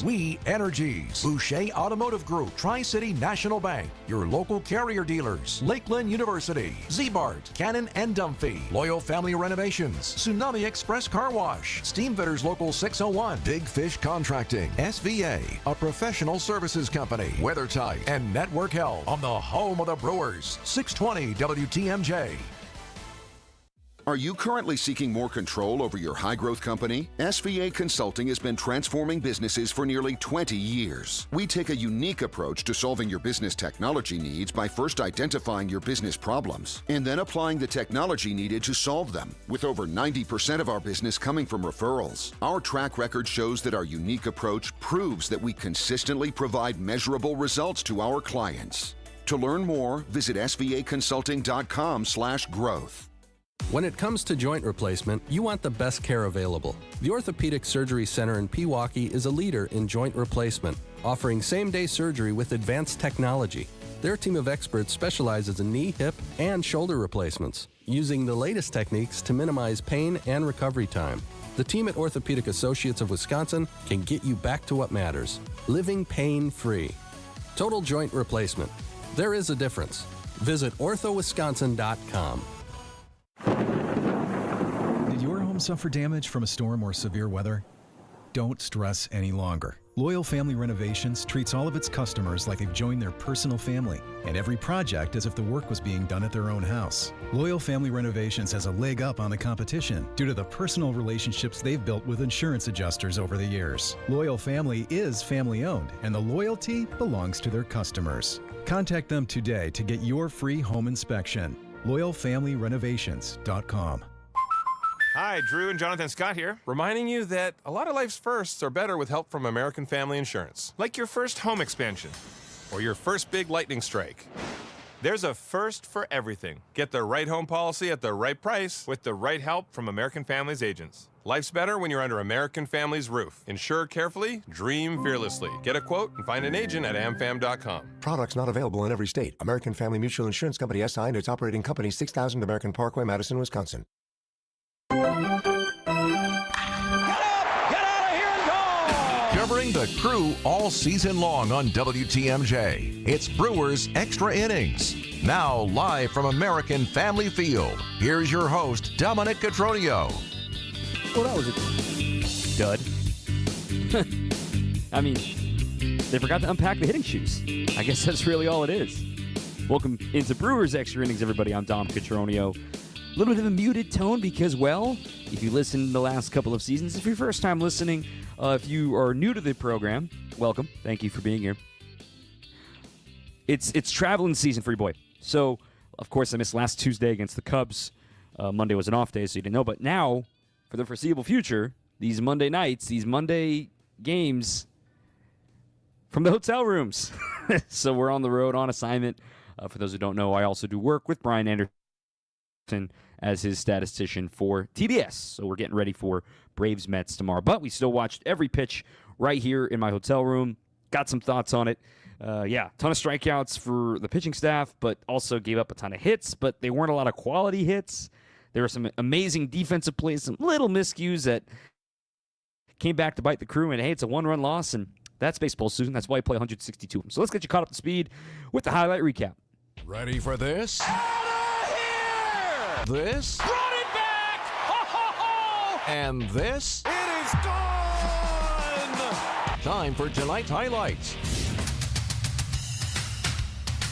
Innings, We Energies, Boucher Automotive Group, Tri-City National Bank, your local carrier dealers, Lakeland University, Z-Bart, Cannon and Dunphy, Loyal Family Renovations, Tsunami Express Car Wash, Steamfitters Local 601, Big Fish Contracting, SVA, a professional services company, WeatherTight, and Network Health on the home of the Brewers, 620 WTMJ. Are you currently seeking more control over your high-growth company? SVA Consulting has been transforming businesses for nearly 20 years. We take a unique approach to solving your business technology needs by first identifying your business problems and then applying the technology needed to solve them. With over 90% of our business coming from referrals, our track record shows that our unique approach proves that we consistently provide measurable results to our clients. To learn more, visit svaconsulting.com/growth. When it comes to joint replacement, you want the best care available. The Orthopedic Surgery Center in Pewaukee is a leader in joint replacement, offering same-day surgery with advanced technology. Their team of experts specializes in knee, hip, and shoulder replacements, using the latest techniques to minimize pain and recovery time. The team at Orthopedic Associates of Wisconsin can get you back to what matters, living pain-free. Total joint replacement. There is a difference. Visit orthowisconsin.com. Did your home suffer damage from a storm or severe weather? Don't stress any longer. Loyal Family Renovations treats all of its customers like they've joined their personal family, and every project as if the work was being done at their own house. Loyal Family Renovations has a leg up on the competition due to the personal relationships they've built with insurance adjusters over the years. Loyal Family is family-owned, and the loyalty belongs to their customers. Contact them today to get your free home inspection. LoyalFamilyRenovations.com. Hi, Drew and Jonathan Scott here, reminding you that a lot of life's firsts are better with help from American Family Insurance. Like your first home expansion or your first big lightning strike. There's a first for everything. Get the right home policy at the right price with the right help from American Family's agents. Life's better when you're under American Family's roof. Insure carefully, dream fearlessly. Get a quote and find an agent at amfam.com. Products not available in every state. American Family Mutual Insurance Company SI and its operating company 6000 American Parkway, Madison, Wisconsin. Covering the Crew all season long on WTMJ. It's Brewers Extra Innings. Now live from American Family Field. Here's your host, Dominic Cotroneo. Well, that was a dud. I mean, they forgot to unpack the hitting shoes. I guess that's really all it is. Welcome into Brewers Extra Innings, everybody. I'm Dom Cotroneo. A little bit of a muted tone because, well, if you listened the last couple of seasons, if you're first time listening, if you are new to the program, welcome. Thank you for being here. It's traveling season for your boy. So, of course, I missed last Tuesday against the Cubs. Monday was an off day, so you didn't know. But now, for the foreseeable future, these Monday nights, these Monday games from the hotel rooms. So we're on the road on assignment. For those who don't know, I also do work with Brian Anderson as his statistician for TBS. So we're getting ready for Braves Mets tomorrow. But we still watched every pitch right here in my hotel room. Got some thoughts on it. Ton of strikeouts for the pitching staff, but also gave up a ton of hits. But they weren't a lot of quality hits. There were some amazing defensive plays, some little miscues that came back to bite the Crew. And, hey, it's a one-run loss, and that's baseball, Susan. That's why you play 162 of them. So let's get you caught up to speed with the highlight recap. Ready for this? This? Run it back! Ho, ho, ho! And this? It is gone! Time for tonight's highlights.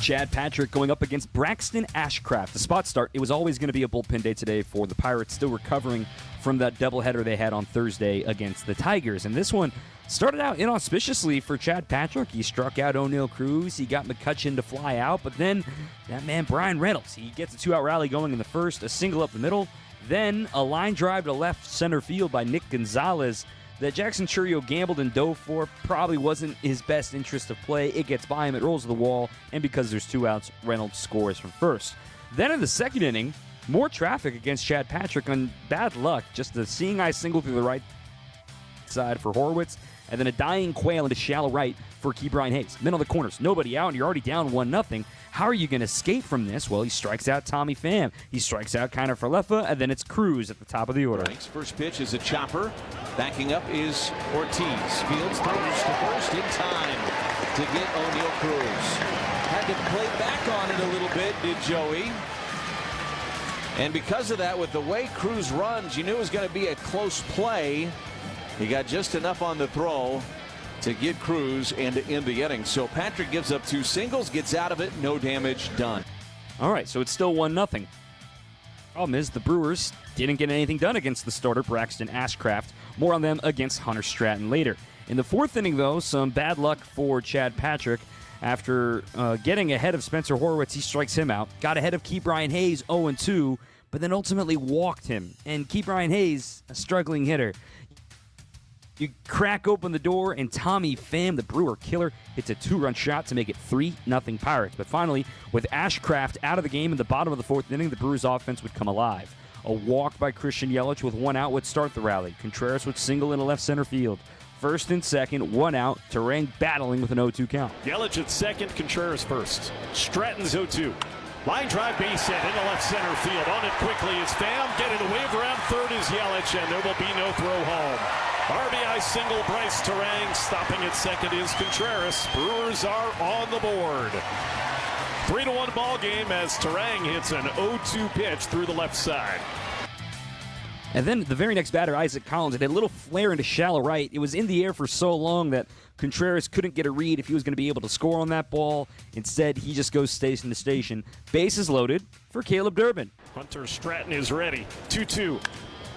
Chad Patrick going up against Braxton Ashcraft. The spot start, it was always going to be a bullpen day today for the Pirates, still recovering from that doubleheader they had on Thursday against the Tigers. And this one started out inauspiciously for Chad Patrick. He struck out O'Neill Cruz. He got McCutchen to fly out. But then that man, Brian Reynolds, he gets a two-out rally going in the first, a single up the middle. Then a line drive to left center field by Nick Gonzalez that Jackson Churio gambled and dove for. Probably wasn't his best interest of play. It gets by him. It rolls to the wall. And because there's two outs, Reynolds scores from first. Then in the second inning, more traffic against Chad Patrick on bad luck. Just a seeing eye single through the right side for Horwitz. and then a dying quail into shallow right for Ke'Bryan Hayes. Then on the corners, nobody out, and you're already down 1-0. How are you going to escape from this? Well, he strikes out Tommy Pham. He strikes out Kiner Falefa, and then it's Cruz at the top of the order. Frank's first pitch is a chopper. Backing up is Ortiz. Fields throws to first in time to get O'Neill Cruz. Had to play back on it a little bit, did Joey. And because of that, with the way Cruz runs, you knew it was going to be a close play. He got just enough on the throw to get Cruz and to end the inning. So Patrick gives up 2 singles, gets out of it, no damage done. All right, so it's still 1-0. Problem is, the Brewers didn't get anything done against the starter, Braxton Ashcraft. More on them against Hunter Stratton later. In the 4th inning, though, some bad luck for Chad Patrick. After getting ahead of Spencer Horwitz, he strikes him out. Got ahead of Ke'Bryan Hayes 0-2, but then ultimately walked him. And Ke'Bryan Hayes, a struggling hitter. You crack open the door, and Tommy Pham, the Brewer killer, hits a 2-run shot to make it 3-0 Pirates. But finally, with Ashcraft out of the game in the bottom of the 4th inning, the Brewers' offense would come alive. A walk by Christian Yelich with 1 out would start the rally. Contreras would single into left center field. First and second, 1 out. Terang battling with an 0-2 count. Yelich at second, Contreras first. Stratton's 0-2. Line drive base hit into left center field. On it quickly is Pham. Getting the wave around third is Yelich, and there will be no throw home. RBI single, Bryce Terang. Stopping at second is Contreras. Brewers are on the board. 3-1 ball game as Terang hits an 0-2 pitch through the left side. And then the very next batter, Isaac Collins, had a little flare into shallow right. It was in the air for so long that Contreras couldn't get a read if he was going to be able to score on that ball. Instead, he just goes station to station. Bases loaded for Caleb Durbin. Hunter Stratton is ready. 2-2.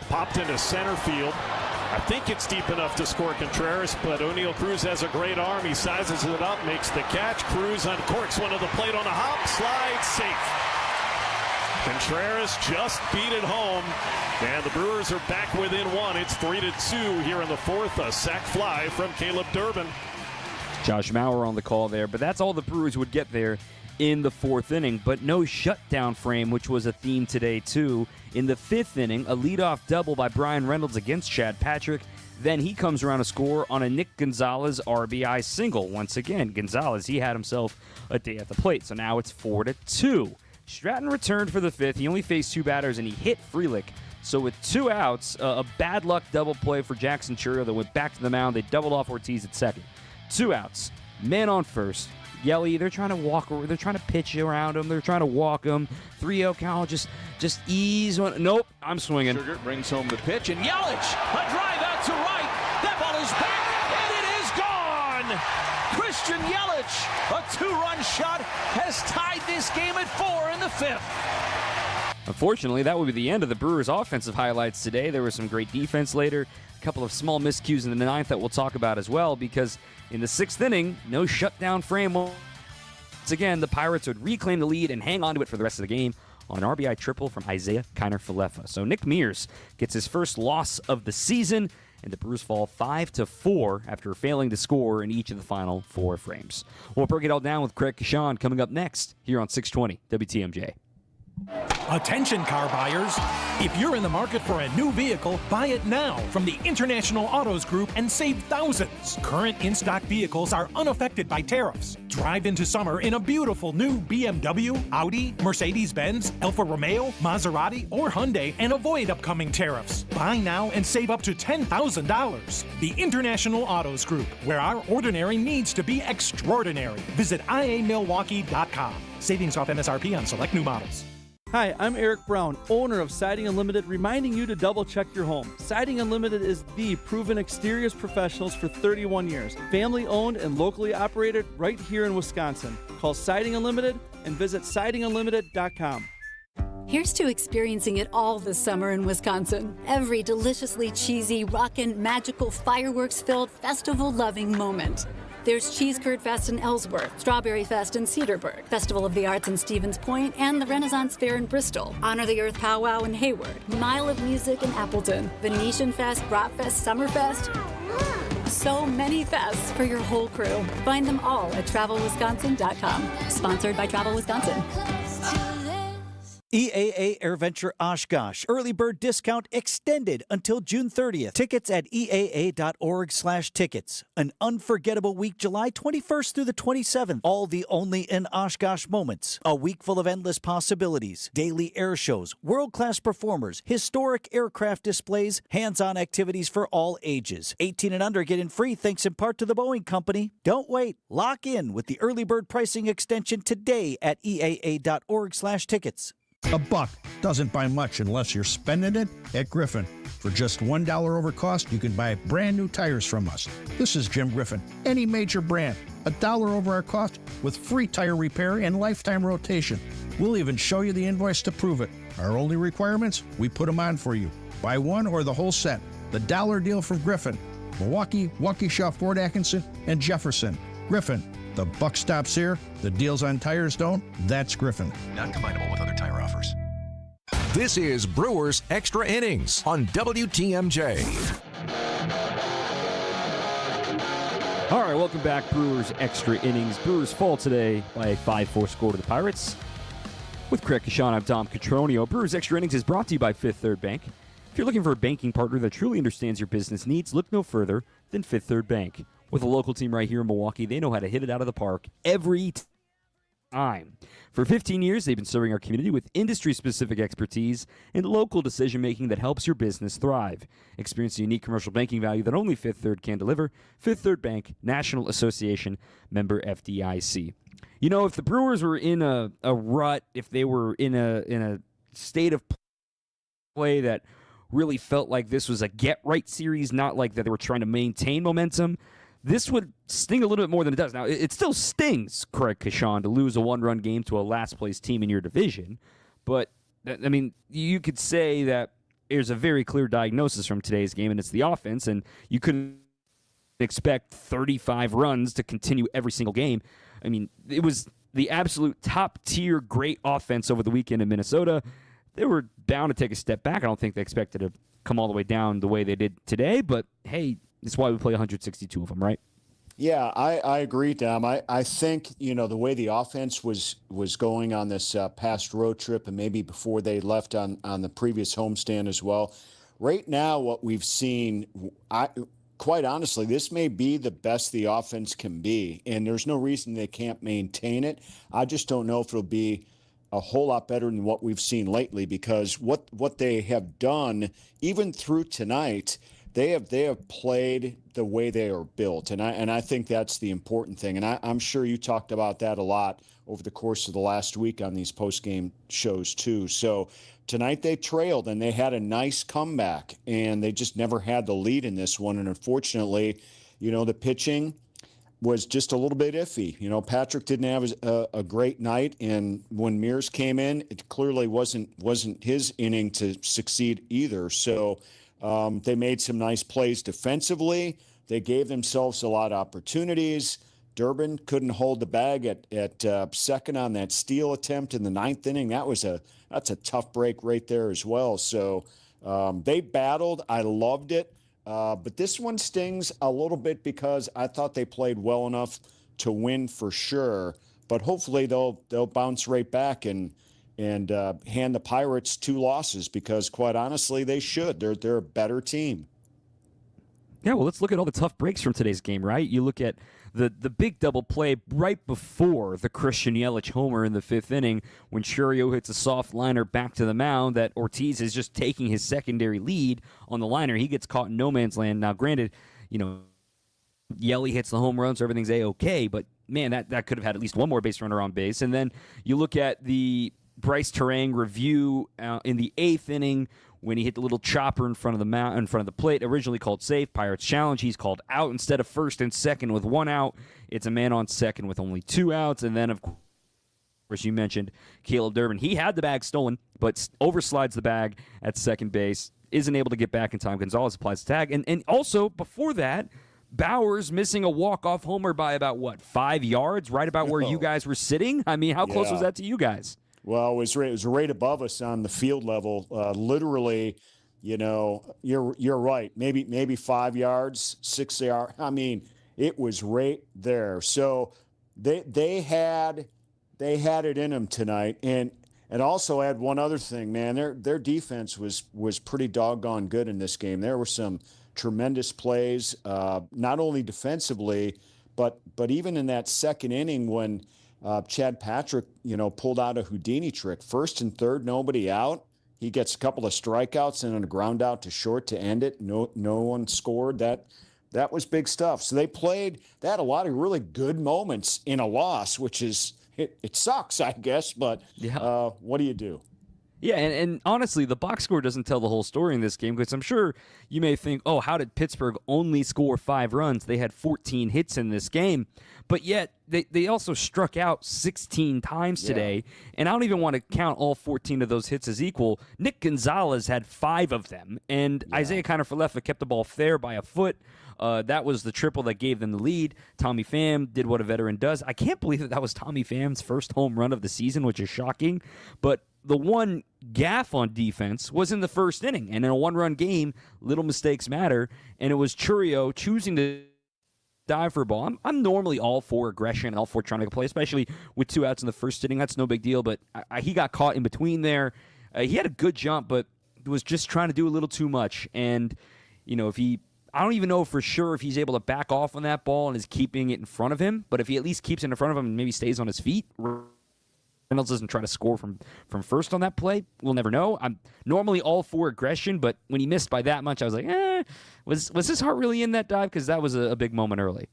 Popped into center field. I think it's deep enough to score Contreras, but O'Neill Cruz has a great arm. He sizes it up, makes the catch. Cruz uncorks one of the plate on a hop, slide, safe. Contreras just beat it home, and the Brewers are back within 1. It's 3-2 here in the 4th. A sac fly from Caleb Durbin. Josh Mauer on the call there, but that's all the Brewers would get there in the 4th inning, but no shutdown frame, which was a theme today too. In the 5th inning, a leadoff double by Brian Reynolds against Chad Patrick. Then he comes around to score on a Nick Gonzalez RBI single. Once again, Gonzalez, he had himself a day at the plate, so now it's 4-2. Stratton returned for the 5th. He only faced 2 batters, and he hit Frelick. So with 2 outs, a bad luck double play for Jackson Chourio that went back to the mound. They doubled off Ortiz at second. 2 outs. Man on first. Yelly, they're trying to walk. They're trying to pitch around him. They're trying to walk him. 3-0 count. Just ease one. Nope, I'm swinging. Sugar brings home the pitch, and Yelich, a drive out to right. That ball is back, and it is gone. Christian Yelich, a 2-run shot, has tied this game at 4 in the 5th. Unfortunately, that would be the end of the Brewers' offensive highlights today. There was some great defense later, a couple of small miscues in the 9th that we'll talk about as well, because in the 6th inning, no shutdown frame. Once again, the Pirates would reclaim the lead and hang on to it for the rest of the game on an RBI triple from Isaiah Kiner Falefa. So Nick Mears gets his first loss of the season, and the Brewers fall 5-4 after failing to score in each of the final 4 frames. We'll break it all down with Craig Kashan coming up next here on 620 WTMJ. Attention car buyers, if you're in the market for a new vehicle, buy it now from the International Autos Group and save thousands. Current in-stock vehicles are unaffected by tariffs. Drive into summer in a beautiful new BMW, Audi, Mercedes-Benz, Alfa Romeo, Maserati, or Hyundai and avoid upcoming tariffs. Buy now and save up to $10,000. The International Autos Group, where our ordinary needs to be extraordinary. Visit iamilwaukee.com. Savings off MSRP on select new models. Hi, I'm Eric Brown, owner of Siding Unlimited, reminding you to double-check your home. Siding Unlimited is the proven exteriors professionals for 31 years. Family-owned and locally operated right here in Wisconsin. Call Siding Unlimited and visit sidingunlimited.com. Here's to experiencing it all this summer in Wisconsin. Every deliciously cheesy, rockin', magical, fireworks-filled, festival-loving moment. There's Cheese Curd Fest in Ellsworth, Strawberry Fest in Cedarburg, Festival of the Arts in Stevens Point, and the Renaissance Fair in Bristol, Honor the Earth Powwow in Hayward, Mile of Music in Appleton, Venetian Fest, Brat Fest, Summerfest. So many fests for your whole crew. Find them all at TravelWisconsin.com. Sponsored by Travel Wisconsin. EAA AirVenture Oshkosh. Early bird discount extended until June 30th. Tickets at EAA.org/tickets. An unforgettable week, July 21st through the 27th. All the only in Oshkosh moments. A week full of endless possibilities. Daily air shows, world-class performers, historic aircraft displays, hands-on activities for all ages. 18 and under get in free thanks in part to the Boeing Company. Don't wait. Lock in with the early bird pricing extension today at EAA.org/tickets. A buck doesn't buy much unless you're spending it at Griffin. For just $1 over cost, you can buy brand new tires from us. This is Jim Griffin. Any major brand, $1 over our cost with free tire repair and lifetime rotation. We'll even show you the invoice to prove it. Our only requirements, we put them on for you. Buy one or the whole set. The dollar deal from Griffin. Milwaukee, Waukesha, Fort Atkinson, and Jefferson. Griffin. The buck stops here. The deals on tires don't. That's Griffin. Not combinable with other tire offers. This is Brewers Extra Innings on WTMJ. All right, welcome back, Brewers Extra Innings. Brewers fall today by a 5-4 score to the Pirates. With Craig Kashan, I'm Tom Cotroneo. Brewers Extra Innings is brought to you by Fifth Third Bank. If you're looking for a banking partner that truly understands your business needs, look no further than Fifth Third Bank. With a local team right here in Milwaukee, they know how to hit it out of the park every time. For 15 years, they've been serving our community with industry-specific expertise and local decision-making that helps your business thrive. Experience the unique commercial banking value that only Fifth Third can deliver. Fifth Third Bank, National Association, member FDIC. You know, if the Brewers were in a rut, if they were in a state of play that really felt like this was a get-right series, not like that they were trying to maintain momentum, this would sting a little bit more than it does. Now, it still stings, Craig Kashan, to lose a one-run game to a last-place team in your division. But, I mean, you could say that there's a very clear diagnosis from today's game, and it's the offense, and you couldn't expect 35 runs to continue every single game. I mean, it was the absolute top-tier great offense over the weekend in Minnesota. They were bound to take a step back. I don't think they expected to come all the way down the way they did today, but, hey, that's why we play 162 of them, right? Yeah, I agree, Dom. I think, you know, the way the offense was going on this past road trip and maybe before they left on the previous homestand as well, right now what we've seen, quite honestly, this may be the best the offense can be, and there's no reason they can't maintain it. I just don't know if it'll be a whole lot better than what we've seen lately, because what they have done, even through tonight, they have played the way they are built, and I think that's the important thing. And I'm sure you talked about that a lot over the course of the last week on these post-game shows too. So tonight they trailed, and they had a nice comeback, and they just never had the lead in this one. And unfortunately, you know, the pitching was just a little bit iffy. You know, Patrick didn't have a great night, and when Mears came in, it clearly wasn't his inning to succeed either. So they made some nice plays defensively. They gave themselves a lot of opportunities. Durbin couldn't hold the bag at second on that steal attempt in the ninth inning. That's a tough break right there as well. So they battled. I loved it. But this one stings a little bit because I thought they played well enough to win for sure. But hopefully they'll bounce right back and hand the Pirates 2 losses, because quite honestly, they should. They're a better team. Yeah, well, let's look at all the tough breaks from today's game, right? You look at the big double play right before the Christian Yelich homer in the 5th inning when Churio hits a soft liner back to the mound that Ortiz is just taking his secondary lead on the liner. He gets caught in no man's land. Now, granted, you know, Yelly hits the home run, so everything's A-okay, but, man, that could have had at least one more base runner on base. And then you look at the Bryce Terang review in the 8th inning when he hit the little chopper in front of the plate, originally called safe. Pirates challenge. He's called out instead of first and second with 1 out. It's a man on second with only 2 outs. And then, of course, you mentioned Caleb Durbin. He had the bag stolen, but overslides the bag at second base, isn't able to get back in time. Gonzalez applies the tag. And also, before that, Bowers missing a walk-off homer by about, 5 yards, right about where you guys were sitting? I mean, how close was that to you guys? Well, it was right above us on the field level. Literally, you know, you're right. Maybe 5 yards, 6 yards. I mean, it was right there. So they had it in them tonight, and And also add one other thing, man. Their defense was pretty doggone good in this game. There were some tremendous plays, not only defensively, but even in that second inning when Chad Patrick, pulled out a Houdini trick. First and third, nobody out. He gets a couple of strikeouts and then a ground out to short to end it. No one scored. That was big stuff. So they had a lot of really good moments in a loss, which is, it sucks, I guess, but what do you do? Yeah, and honestly, the box score doesn't tell the whole story in this game, because I'm sure you may think, oh, how did Pittsburgh only score 5 runs? They had 14 hits in this game, but yet they also struck out 16 times today, and I don't even want to count all 14 of those hits as equal. Nick Gonzalez had 5 of them, and Isaiah Kiner-Falefa kept the ball fair by a foot. That was the triple that gave them the lead. Tommy Pham did what a veteran does. I can't believe that was Tommy Pham's first home run of the season, which is shocking, but the one gaffe on defense was in the first inning, and in a one-run game, little mistakes matter, and it was Chourio choosing to dive for a ball. I'm normally all for aggression and all for trying to play, especially with 2 outs in the first inning. That's no big deal, but he got caught in between there. He had a good jump, but was just trying to do a little too much, and I don't even know for sure if he's able to back off on that ball and is keeping it in front of him, but if he at least keeps it in front of him and maybe stays on his feet, Reynolds doesn't try to score from first on that play, we'll never know. I'm normally all for aggression, but when he missed by that much, I was like, was his heart really in that dive? Because that was a big moment early.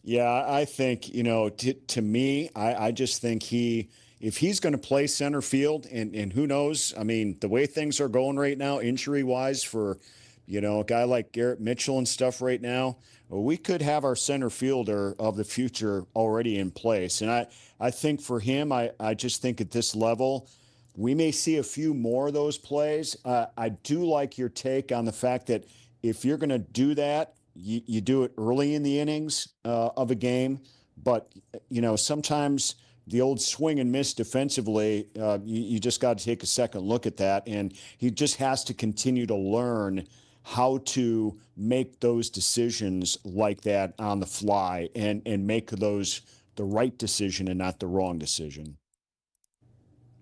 Yeah, I think, to me, I just think if he's going to play center field, and who knows, I mean, the way things are going right now, injury-wise for, a guy like Garrett Mitchell and stuff right now, we could have our center fielder of the future already in place. And I think for him, I just think at this level, we may see a few more of those plays. I do like your take on the fact that if you're going to do that, you do it early in the innings of a game. But, sometimes the old swing and miss defensively, you just got to take a second look at that. And he just has to continue to learn how to make those decisions like that on the fly and make those the right decision and not the wrong decision.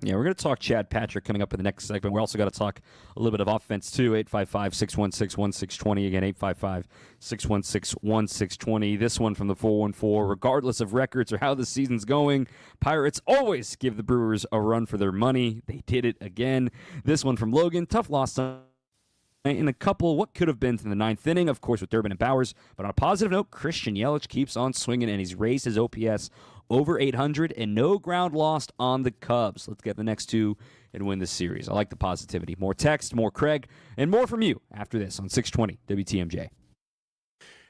Yeah, we're going to talk Chad Patrick coming up in the next segment. We're also going to talk a little bit of offense, too. 855-616-1620. Again, 855-616-1620. This one from the 414. Regardless of records or how the season's going, Pirates always give the Brewers a run for their money. They did it again. This one from Logan. Tough loss in a couple what could have been to the 9th inning, of course, with Durbin and Bowers. But on a positive note, Christian Yelich keeps on swinging, and he's raised his OPS over 800 and no ground lost on the Cubs. Let's get the next 2 and win this series. I like the positivity. More text, more Craig, and more from you after this on 620 WTMJ.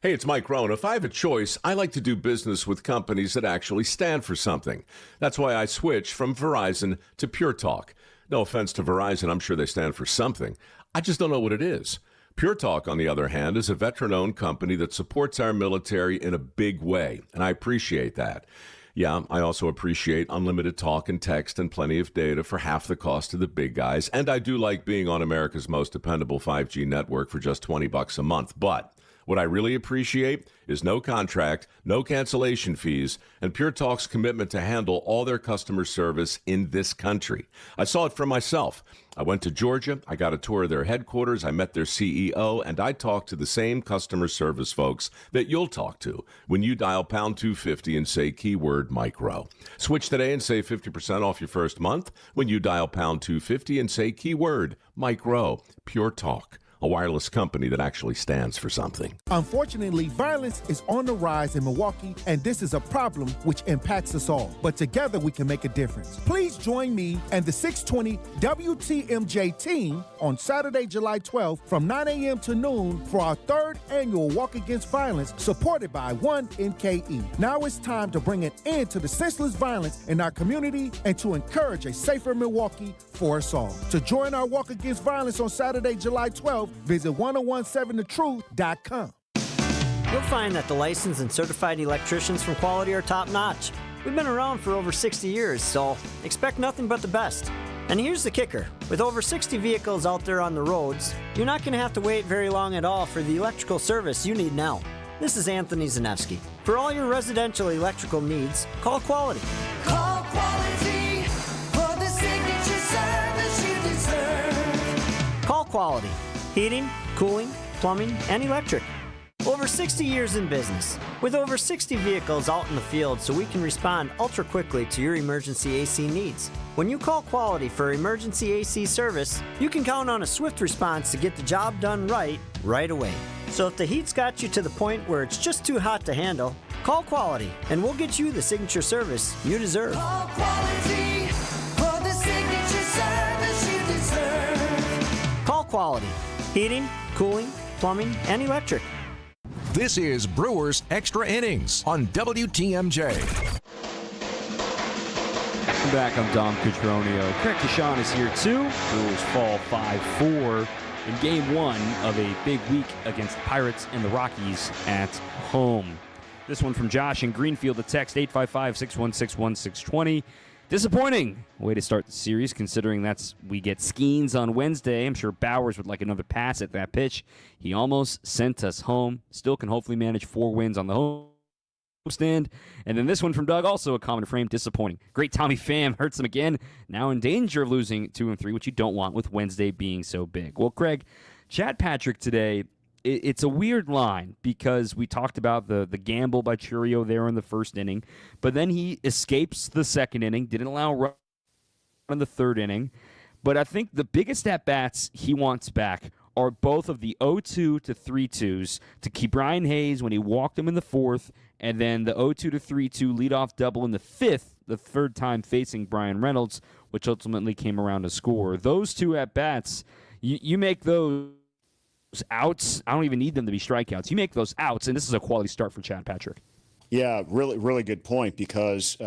Hey, it's Mike Rohn. If I have a choice, I like to do business with companies that actually stand for something. That's why I switched from Verizon to Pure Talk. No offense to Verizon, I'm sure they stand for something. I just don't know what it is. Pure Talk, on the other hand, is a veteran-owned company that supports our military in a big way, and I appreciate that. Yeah, I also appreciate unlimited talk and text and plenty of data for half the cost of the big guys, and I do like being on America's most dependable 5G network for just $20 a month, but what I really appreciate is no contract, no cancellation fees, and Pure Talk's commitment to handle all their customer service in this country. I saw it for myself. I went to Georgia, I got a tour of their headquarters, I met their CEO, and I talked to the same customer service folks that you'll talk to when you dial pound 250 and say keyword micro. Switch today and save 50% off your first month when you dial pound 250 and say keyword micro. Pure Talk, a wireless company that actually stands for something. Unfortunately, violence is on the rise in Milwaukee, and this is a problem which impacts us all. But together we can make a difference. Please join me and the 620 WTMJ team on Saturday, July 12th from 9 a.m. to noon for our 3rd annual Walk Against Violence, supported by 1NKE. Now it's time to bring an end to the senseless violence in our community and to encourage a safer Milwaukee for us all. To join our Walk Against Violence on Saturday, July 12th, visit 1017thetruth.com. You'll find that the licensed and certified electricians from Quality are top-notch. We've been around for over 60 years, so expect nothing but the best. And here's the kicker. With over 60 vehicles out there on the roads, you're not going to have to wait very long at all for the electrical service you need now. This is Anthony Zanevsky. For all your residential electrical needs, call Quality. Call Quality for the signature Quality. Heating, cooling, plumbing, and electric. Over 60 years in business, with over 60 vehicles out in the field so we can respond ultra quickly to your emergency AC needs. When you call Quality for emergency AC service, you can count on a swift response to get the job done right away. So if the heat's got you to the point where it's just too hot to handle, call Quality and we'll get you the signature service you deserve. Call Quality for the signature service you deserve. Call Quality. Heating, cooling, plumbing, and electric. This is Brewers Extra Innings on WTMJ. Back, I'm Dom Cotroneo. Craig Deshawn is here too. Brewers fall 5-4 in game one of a big week against the Pirates and the Rockies at home. This one from Josh in Greenfield, the text 855-616-1620. Disappointing way to start the series, considering we get Skeens on Wednesday. I'm sure Bowers would like another pass at that pitch. He almost sent us home. Still can hopefully manage 4 wins on the home stand. And then this one from Doug, also a common frame, disappointing. Great Tommy Pham hurts him again. Now in danger of losing 2 and 3, which you don't want with Wednesday being so big. Well, Craig, Chad Patrick today, it's a weird line because we talked about the gamble by Churio there in the first inning, but then he escapes the second inning, didn't allow a run in the third inning. But I think the biggest at-bats he wants back are both of the 0-2 to 3-2s to keep Brian Hayes when he walked him in the fourth, and then the 0-2 to 3-2 leadoff double in the fifth, the third time facing Brian Reynolds, which ultimately came around to score. Those 2 at-bats, you make those outs. I don't even need them to be strikeouts. You make those outs, and this is a quality start for Chad Patrick. Yeah, really, really good point because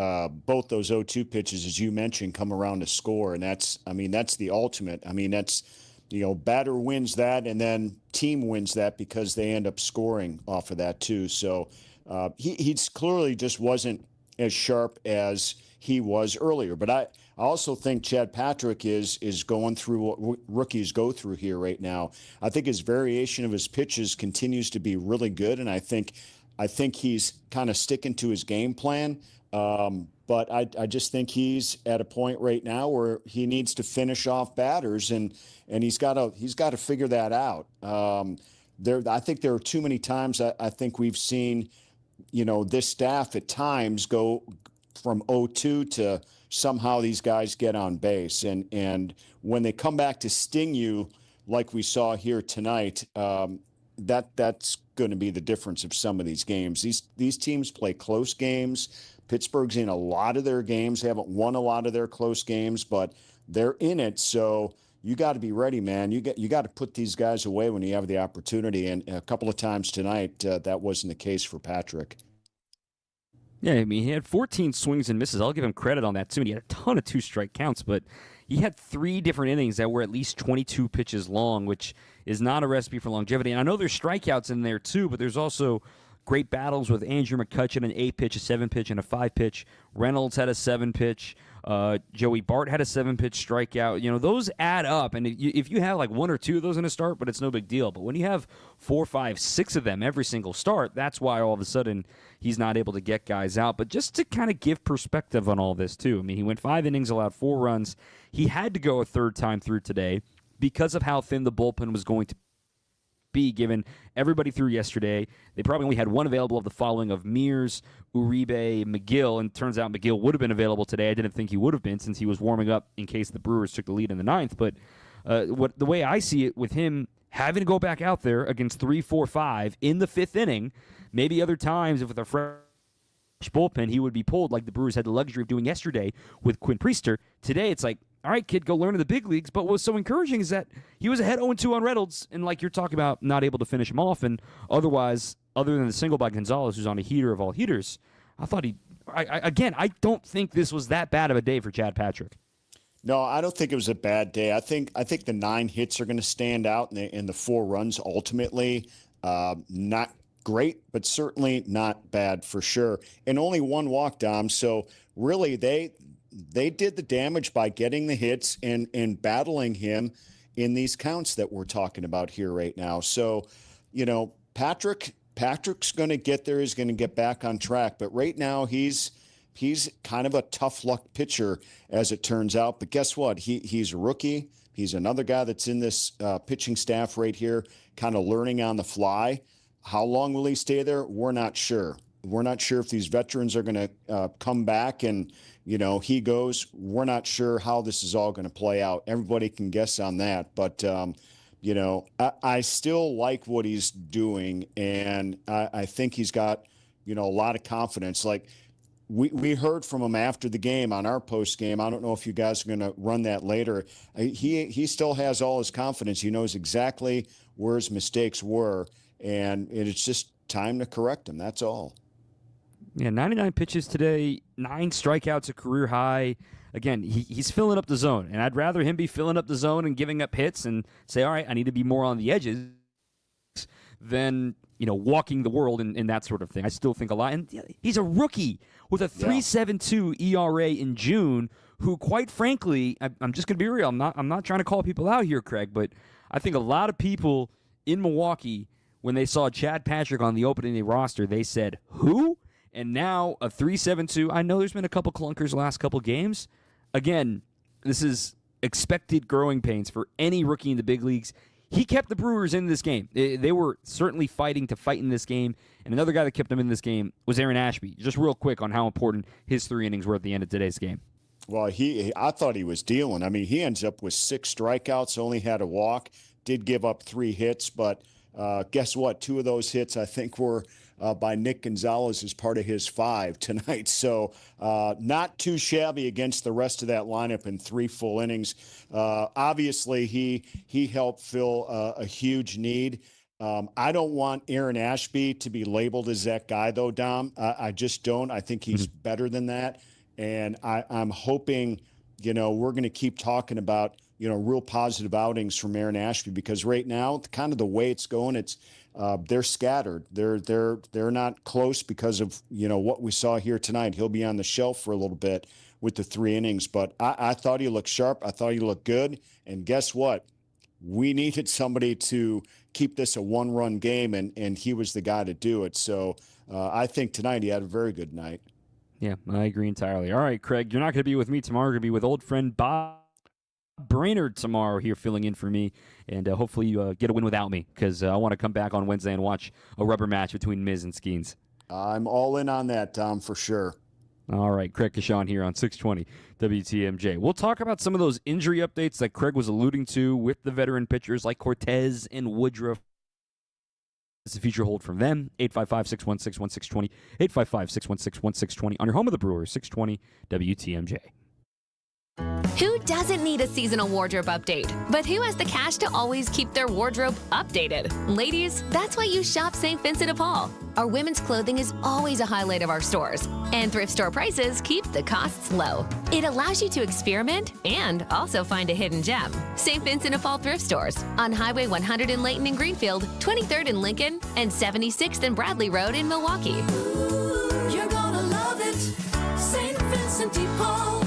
both those 0-2 pitches, as you mentioned, come around to score, and that's the ultimate. That's, batter wins that, and then team wins that because they end up scoring off of that too. So he's clearly just wasn't as sharp as he was earlier. But I also think Chad Patrick is going through what rookies go through here right now. I think his variation of his pitches continues to be really good, and I think he's kind of sticking to his game plan. But I just think he's at a point right now where he needs to finish off batters, and he's got to figure that out. I think there are too many times I think we've seen, this staff at times go from 0-2 to somehow these guys get on base. And when they come back to sting you, like we saw here tonight, that's going to be the difference of some of these games. These teams play close games. Pittsburgh's in a lot of their games. They haven't won a lot of their close games, but they're in it. So you got to be ready, man. You got to put these guys away when you have the opportunity. And a couple of times tonight, that wasn't the case for Patrick. Yeah, he had 14 swings and misses. I'll give him credit on that, too. And he had a ton of 2-strike counts, but he had 3 different innings that were at least 22 pitches long, which is not a recipe for longevity. And I know there's strikeouts in there, too, but there's also great battles with Andrew McCutchen, an 8-pitch, a 7-pitch, and a 5-pitch. Reynolds had a 7-pitch. Joey Bart had a 7-pitch strikeout. Those add up. And if you have like 1 or 2 of those in a start, but it's no big deal. But when you have 4, 5, 6 of them every single start, that's why all of a sudden he's not able to get guys out. But just to kind of give perspective on all this, too. He went 5 innings, allowed 4 runs. He had to go a third time through today because of how thin the bullpen was going to be, given everybody through yesterday. They probably only had 1 available of the following of Mears, Uribe, McGill, and turns out McGill would have been available today. I didn't think he would have been since he was warming up in case the Brewers took the lead in the 9th. But the way I see it, with him having to go back out there against 3, 4, 5 in the 5th inning, maybe other times if with a fresh bullpen he would be pulled like the Brewers had the luxury of doing yesterday with Quinn Priester. Today it's like, all right, kid, go learn in the big leagues. But what was so encouraging is that he was ahead 0-2 on Reynolds, and like you're talking about, not able to finish him off. And otherwise, other than the single by Gonzalez, who's on a heater of all heaters, I thought I don't think this was that bad of a day for Chad Patrick. No, I don't think it was a bad day. I think the 9 hits are going to stand out, and the 4 runs ultimately not great, but certainly not bad for sure. And only 1 walk, Dom. So really, they did the damage by getting the hits and battling him in these counts that we're talking about here right now. So, Patrick's going to get there. He's going to get back on track. But right now, he's kind of a tough luck pitcher, as it turns out. But guess what? He's a rookie. He's another guy that's in this pitching staff right here, kind of learning on the fly. How long will he stay there? We're not sure. We're not sure if these veterans are going to come back and, he goes. We're not sure how this is all going to play out. Everybody can guess on that. But, I still like what he's doing, and I think he's got, a lot of confidence. Like, we heard from him after the game on our post game. I don't know if you guys are going to run that later. He still has all his confidence. He knows exactly where his mistakes were, and it's just time to correct them. That's all. Yeah, 99 pitches today, 9 strikeouts, a career high. Again, he's filling up the zone, and I'd rather him be filling up the zone and giving up hits and say, all right, I need to be more on the edges than, walking the world and that sort of thing. I still think a lot. And he's a rookie with a 3.72 ERA in June who, quite frankly, I'm just going to be real. I'm not trying to call people out here, Craig, but I think a lot of people in Milwaukee, when they saw Chad Patrick on the opening day roster, they said, who? And now a 3.72. I know there's been a couple clunkers the last couple games. Again, this is expected growing pains for any rookie in the big leagues. He kept the Brewers in this game. They were certainly fighting to fight in this game. And another guy that kept them in this game was Aaron Ashby. Just real quick on how important his 3 innings were at the end of today's game. Well, I thought he was dealing. I mean, he ends up with 6 strikeouts, only had a walk, did give up 3 hits. But guess what? 2 of those hits, I think, were by Nick Gonzalez as part of his 5 tonight. So not too shabby against the rest of that lineup in 3 full innings. Obviously, he helped fill a huge need. I don't want Aaron Ashby to be labeled as that guy, though, Dom. I just don't. I think he's better than that. And I'm hoping, we're going to keep talking about, real positive outings from Aaron Ashby, because right now, kind of the way it's going, it's they're scattered. They're not close because of, what we saw here tonight. He'll be on the shelf for a little bit with the 3 innings, but I thought he looked sharp. I thought he looked good. And guess what? We needed somebody to keep this a 1-run game, and he was the guy to do it. So I think tonight he had a very good night. Yeah, I agree entirely. All right, Craig, you're not going to be with me tomorrow. You're going to be with old friend Bob Brainerd tomorrow here filling in for me, and hopefully you get a win without me, because I want to come back on Wednesday and watch a rubber match between Miz and Skeens. I'm all in on that, Tom, for sure. All right, Craig Kashan here on 620 WTMJ. We'll talk about some of those injury updates that Craig was alluding to with the veteran pitchers like Cortez and Woodruff. It's a future hold from them. 855-616-1620, 855-616-1620 on your home of the Brewers, 620 WTMJ. Who doesn't need a seasonal wardrobe update? But who has the cash to always keep their wardrobe updated? Ladies, that's why you shop St. Vincent de Paul. Our women's clothing is always a highlight of our stores, and thrift store prices keep the costs low. It allows you to experiment and also find a hidden gem. St. Vincent de Paul thrift stores on Highway 100 in Layton and Greenfield, 23rd in Lincoln, and 76th and Bradley Road in Milwaukee. Ooh, you're gonna love it, St. Vincent de Paul.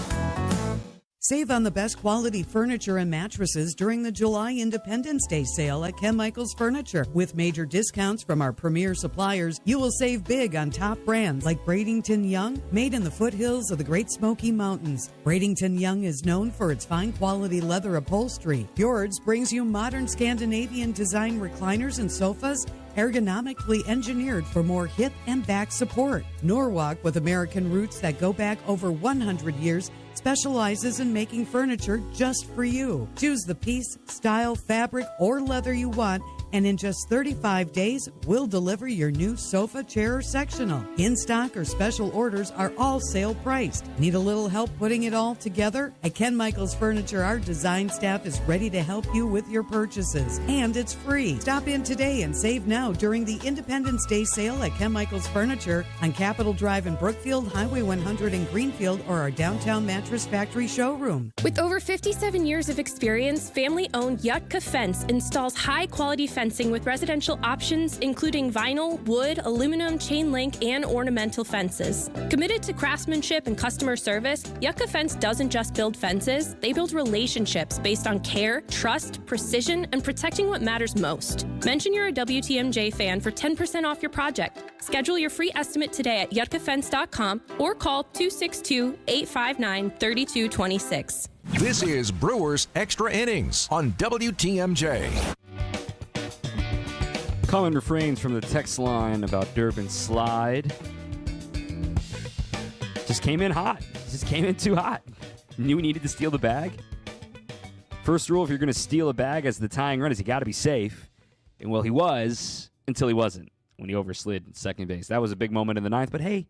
Save on the best quality furniture and mattresses during the July Independence Day sale at Ken Michaels Furniture. With major discounts from our premier suppliers, you will save big on top brands like Bradington Young, made in the foothills of the Great Smoky Mountains. Bradington Young is known for its fine quality leather upholstery. Fjords brings you modern Scandinavian design recliners and sofas, ergonomically engineered for more hip and back support. Norwalk, with American roots that go back over 100 years, specializes in making furniture just for you. Choose the piece, style, fabric, or leather you want, and in just 35 days, we'll deliver your new sofa, chair, or sectional. In-stock or special orders are all sale priced. Need a little help putting it all together? At Ken Michaels Furniture, our design staff is ready to help you with your purchases, and it's free. Stop in today and save now during the Independence Day sale at Ken Michaels Furniture on Capitol Drive in Brookfield, Highway 100 in Greenfield, or our downtown Mattress Factory showroom. With over 57 years of experience, family-owned Yutka Fence installs high-quality fencing with residential options including vinyl, wood, aluminum, chain link, and ornamental fences. Committed to craftsmanship and customer service, Yucca Fence doesn't just build fences, they build relationships based on care, trust, precision, and protecting what matters most. Mention you're a WTMJ fan for 10% off your project. Schedule your free estimate today at yuccafence.com or call 262-859-3226. This is Brewers Extra Innings on WTMJ. Common refrains from the text line about Durbin's slide. Just came in hot. Just came in too hot. Knew he needed to steal the bag. First rule, if you're going to steal a bag as the tying run, is you got to be safe. And well, he was until he wasn't when he overslid second base. That was a big moment in the ninth. But hey,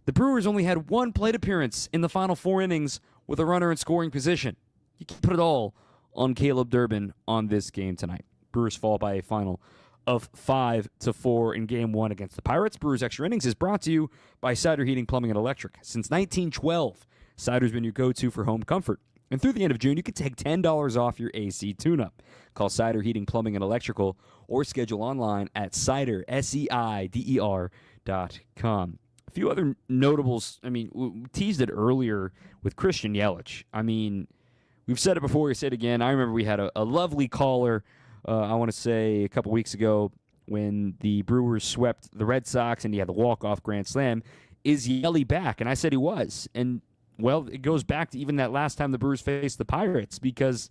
the Brewers only had one plate appearance in the final 4 innings with a runner in scoring position. You can put it all on Caleb Durbin on this game tonight. Brewers fall by a final of 5-4 in Game 1 against the Pirates. Brewers Extra Innings is brought to you by Cider Heating, Plumbing, and Electric. Since 1912, Cider's been your go-to for home comfort. And through the end of June, you can take $10 off your AC tune-up. Call Cider Heating, Plumbing, and Electrical or schedule online at cider, SEIDER.com. A few other notables. I mean, we teased it earlier with Christian Yelich. I mean, we've said it before, we say it again. I remember we had a lovely caller, I want to say a couple weeks ago, when the Brewers swept the Red Sox and he had the walk-off grand slam. Is Yelly back? And I said he was. And, well, it goes back to even that last time the Brewers faced the Pirates, because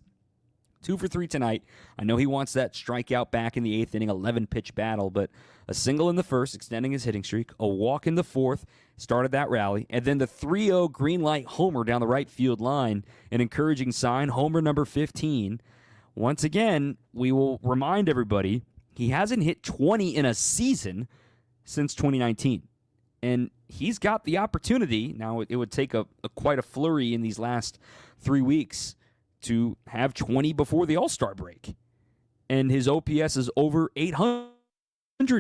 2 for 3 tonight. I know he wants that strikeout back in the 8th inning, 11-pitch battle, but a single in the first, extending his hitting streak, a walk in the 4th, started that rally, and then the 3-0 green light homer down the right field line, an encouraging sign, homer number 15. Once again, we will remind everybody, he hasn't hit 20 in a season since 2019, and he's got the opportunity. Now, it would take quite a flurry in these last 3 weeks to have 20 before the All-Star break. And his OPS is over 800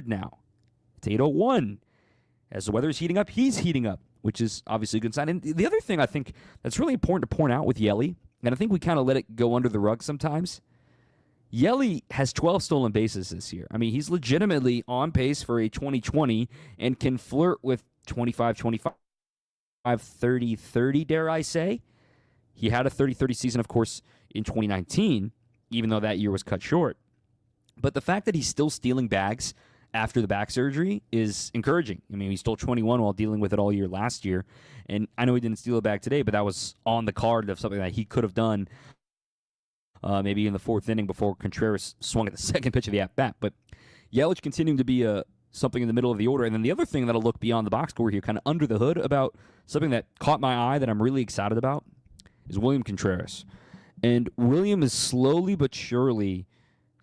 now. It's 801. As the weather is heating up, he's heating up, which is obviously a good sign. And the other thing I think that's really important to point out with Yelly, and I think we kind of let it go under the rug sometimes, Yelly has 12 stolen bases this year. I mean, he's legitimately on pace for a 2020 and can flirt with 25-25, 30-30, dare I say. He had a 30-30 season, of course, in 2019, even though that year was cut short. But the fact that he's still stealing bags after the back surgery is encouraging. I mean, he stole 21 while dealing with it all year last year. And I know he didn't steal a bag today, but that was on the card of something that he could have done maybe in the 4th inning before Contreras swung at the second pitch of the at-bat. But Yelich continuing to be something in the middle of the order. And then the other thing that'll look beyond the box score here, kind of under the hood, about something that caught my eye that I'm really excited about, is William Contreras. And William is slowly but surely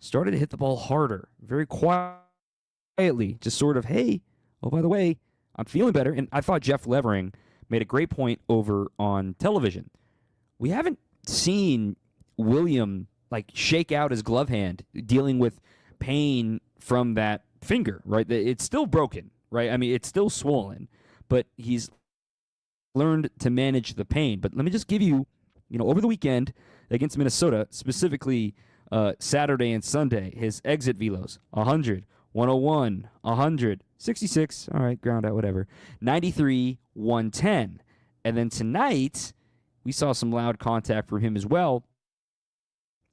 started to hit the ball harder, very quietly, just sort of, hey, oh, by the way, I'm feeling better. And I thought Jeff Levering made a great point over on television. We haven't seen William, shake out his glove hand, dealing with pain from that finger, right? It's still broken, right? I mean, it's still swollen, but he's learned to manage the pain. But let me just give you, over the weekend against Minnesota, specifically Saturday and Sunday, his exit velos, 100, 101, 100, 66, all right, ground out, whatever, 93, 110. And then tonight, we saw some loud contact from him as well.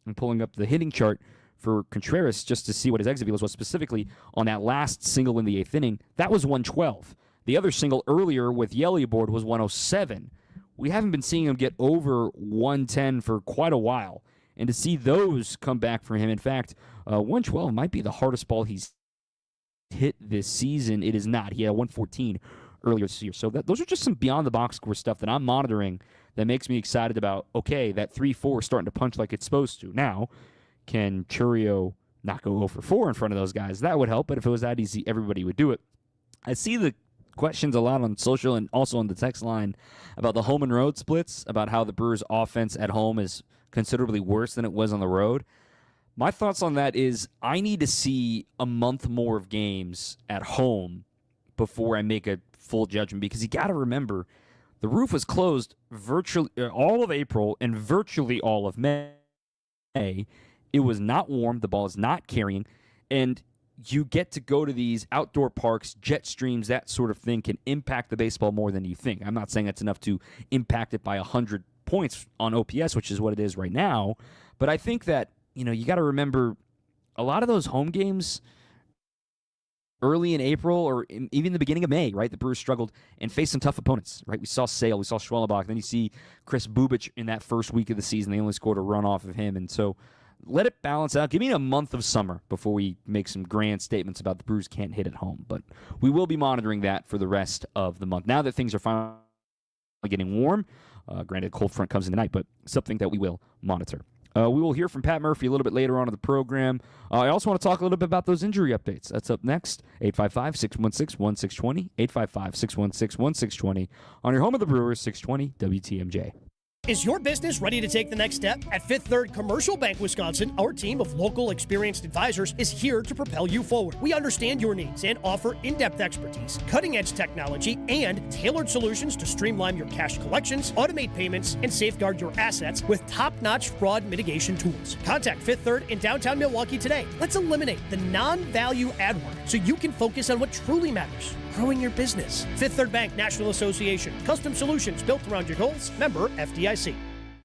I'm pulling up the hitting chart for Contreras just to see what his exit velos was, specifically on that last single in the 8th inning. That was 112. The other single earlier with Yelly aboard was 107. We haven't been seeing him get over 110 for quite a while. And to see those come back for him, in fact, 112 might be the hardest ball he's hit this season. It is not. He had 114 earlier this year. So those are just some beyond-the-box score stuff that I'm monitoring that makes me excited about, okay, that 3-4 is starting to punch like it's supposed to. Now, can Chourio not go 0-for-4 in front of those guys? That would help, but if it was that easy, everybody would do it. I see the questions a lot on social and also on the text line about the home and road splits, about how the Brewers' offense at home is considerably worse than it was on the road. My thoughts on that is I need to see a month more of games at home before I make a full judgment, because you got to remember the roof was closed virtually all of April and virtually all of May. It was not warm. The ball is not carrying. And you get to go to these outdoor parks, jet streams, that sort of thing can impact the baseball more than you think. I'm not saying that's enough to impact it by 100 points on OPS, which is what it is right now. But I think that, you got to remember a lot of those home games early in April or even the beginning of May, right? The Brewers struggled and faced some tough opponents, right? We saw Sale, we saw Schwellenbach. Then you see Chris Bubich in that first week of the season. They only scored a run off of him. And so let it balance out. Give me a month of summer before we make some grand statements about the Brewers can't hit at home. But we will be monitoring that for the rest of the month. Now that things are finally getting warm, granted, cold front comes in tonight, but something that we will monitor. We will hear from Pat Murphy a little bit later on in the program. I also want to talk a little bit about those injury updates. That's up next. 855-616-1620. 855-616-1620. On your home of the Brewers, 620 WTMJ. Is your business ready to take the next step? At Fifth Third Commercial Bank Wisconsin, our team of local experienced advisors is here to propel you forward. We understand your needs and offer in-depth expertise, cutting-edge technology, and tailored solutions to streamline your cash collections, automate payments, and safeguard your assets with top-notch fraud mitigation tools. Contact Fifth Third in downtown Milwaukee today. Let's eliminate the non-value ad work so you can focus on what truly matters. Growing your business. Fifth Third Bank National Association. Custom solutions built around your goals. Member FDIC.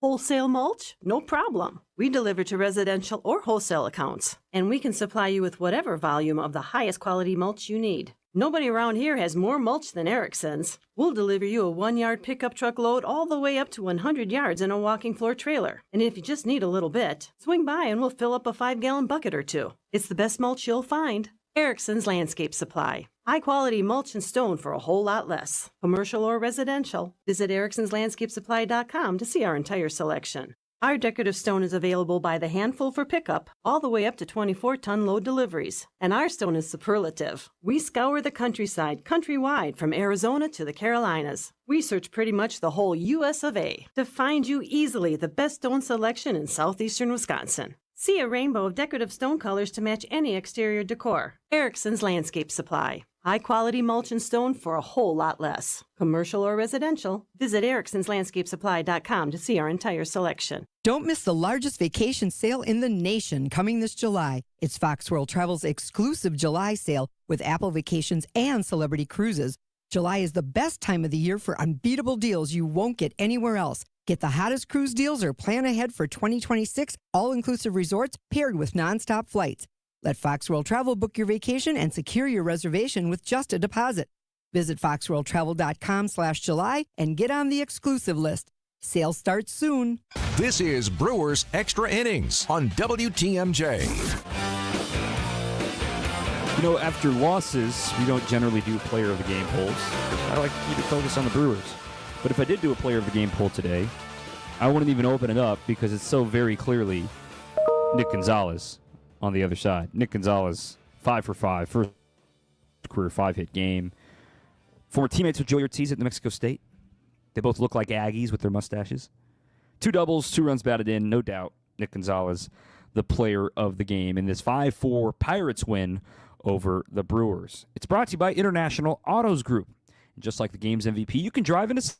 Wholesale mulch? No problem. We deliver to residential or wholesale accounts, and we can supply you with whatever volume of the highest quality mulch you need. Nobody around here has more mulch than Erickson's. We'll deliver you a 1-yard pickup truck load all the way up to 100 yards in a walking floor trailer. And if you just need a little bit, swing by and we'll fill up a 5-gallon bucket or two. It's the best mulch you'll find. Erickson's Landscape Supply. High-quality mulch and stone for a whole lot less. Commercial or residential. Visit ericksonslandscapesupply.com to see our entire selection. Our decorative stone is available by the handful for pickup, all the way up to 24-ton load deliveries. And our stone is superlative. We scour the countryside, countrywide, from Arizona to the Carolinas. We search pretty much the whole U.S. of A. to find you easily the best stone selection in southeastern Wisconsin. See a rainbow of decorative stone colors to match any exterior decor. Erickson's Landscape Supply. High-quality mulch and stone for a whole lot less. Commercial or residential, visit ericksonslandscapesupply.com to see our entire selection. Don't miss the largest vacation sale in the nation coming this July. It's Fox World Travel's exclusive July sale with Apple Vacations and Celebrity Cruises. July is the best time of the year for unbeatable deals you won't get anywhere else. Get the hottest cruise deals or plan ahead for 2026 all-inclusive resorts paired with nonstop flights. Let Fox World Travel book your vacation and secure your reservation with just a deposit. Visit foxworldtravel.com/July and get on the exclusive list. Sale starts soon. This is Brewers Extra Innings on WTMJ. After losses, we don't generally do player of the game polls. I like to keep it focused on the Brewers. But if I did do a player of the game poll today, I wouldn't even open it up because it's so very clearly Nick Gonzalez on the other side. Nick Gonzalez, 5 for 5, first career 5-hit game. Former teammates with Joey Ortiz at New Mexico State. They both look like Aggies with their mustaches. 2 doubles, 2 runs batted in, no doubt. Nick Gonzalez, the player of the game in this 5-4 Pirates win over the Brewers. It's brought to you by International Autos Group. And just like the game's MVP, you can drive into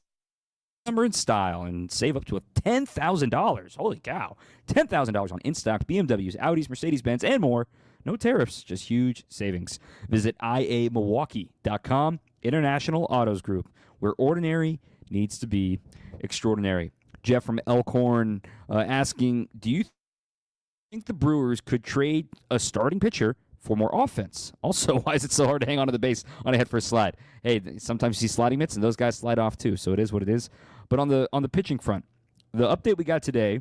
summer in style and save up to $10,000. Holy cow. $10,000 on in-stock BMWs, Audis, Mercedes-Benz, and more. No tariffs, just huge savings. Visit iamilwaukee.com. International Autos Group, where ordinary needs to be extraordinary. Jeff from Elkhorn asking, do you think the Brewers could trade a starting pitcher for more offense? Also, why is it so hard to hang onto the base on a head first slide? Hey, sometimes you see sliding mitts, and those guys slide off too, so it is what it is. But on the pitching front, the update we got today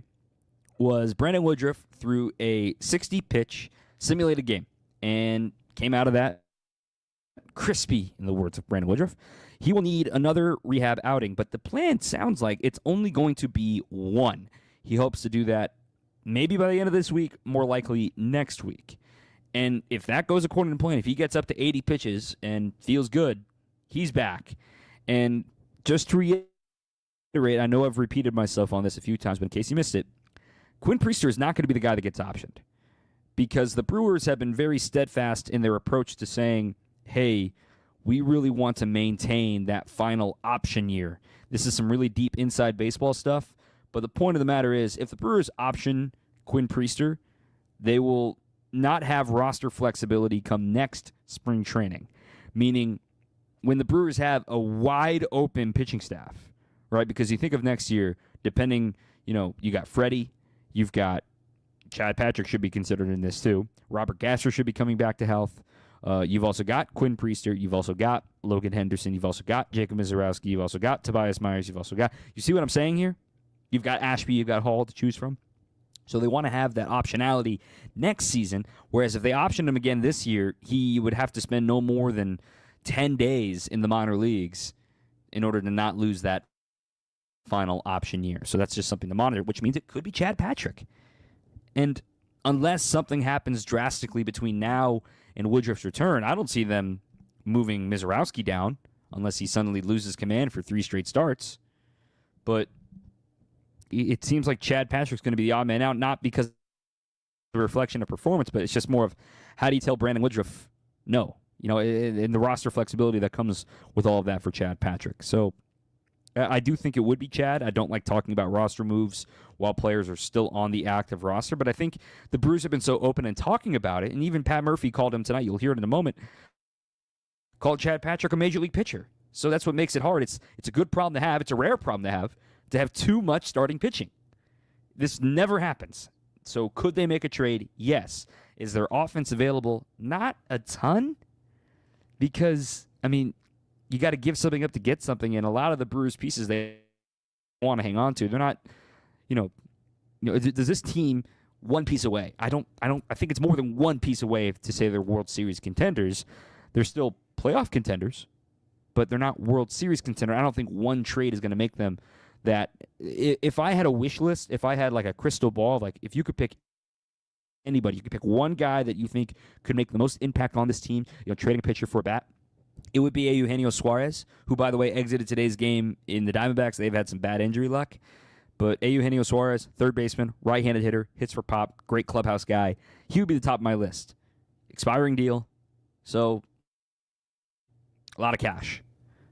was Brandon Woodruff threw a 60-pitch simulated game and came out of that crispy, in the words of Brandon Woodruff. He will need another rehab outing, but the plan sounds like it's only going to be one. He hopes to do that maybe by the end of this week, more likely next week. And if that goes according to plan, if he gets up to 80 pitches and feels good, he's back. And just to reiterate, I know I've repeated myself on this a few times, but in case you missed it, Quinn Priester is not going to be the guy that gets optioned, because the Brewers have been very steadfast in their approach to saying, hey, we really want to maintain that final option year. This is some really deep inside baseball stuff, but the point of the matter is, if the Brewers option Quinn Priester, they will not have roster flexibility come next spring training, meaning when the Brewers have a wide open pitching staff, right? Because you think of next year, depending, you got Freddie, you've got Chad Patrick should be considered in this too. Robert Gasser should be coming back to health. You've also got Quinn Priester. You've also got Logan Henderson. You've also got Jacob Mizorowski. You've also got Tobias Myers. You've also got, you see what I'm saying here? You've got Ashby. You've got Hall to choose from. So they want to have that optionality next season, whereas if they optioned him again this year, he would have to spend no more than 10 days in the minor leagues in order to not lose that final option year. So that's just something to monitor, which means it could be Chad Patrick. And unless something happens drastically between now and Woodruff's return, I don't see them moving Mizorowski down unless he suddenly loses command for 3 straight starts. But it seems like Chad Patrick's going to be the odd man out, not because of the reflection of performance, but it's just more of how do you tell Brandon Woodruff no? In the roster flexibility that comes with all of that for Chad Patrick. So I do think it would be Chad. I don't like talking about roster moves while players are still on the active roster, but I think the Brewers have been so open in talking about it, and even Pat Murphy called him tonight, you'll hear it in a moment, called Chad Patrick a major league pitcher. So that's what makes it hard. It's a good problem to have. It's a rare problem to have too much starting pitching. This never happens. So could they make a trade? Yes. Is their offense available? Not a ton, because, you got to give something up to get something, and a lot of the Brewers pieces they want to hang on to, they're not, does this team one piece away? I think it's more than one piece away to say they're World Series contenders. They're still playoff contenders, but they're not World Series contender. I don't think one trade is going to make them that. If I had a wish list, if I had like a crystal ball, like if you could pick anybody, you could pick one guy that you think could make the most impact on this team, trading a pitcher for a bat, it would be Eugenio Suarez, who, by the way, exited today's game in the Diamondbacks. They've had some bad injury luck. But Eugenio Suarez, third baseman, right-handed hitter, hits for pop, great clubhouse guy. He would be the top of my list. Expiring deal, so a lot of cash.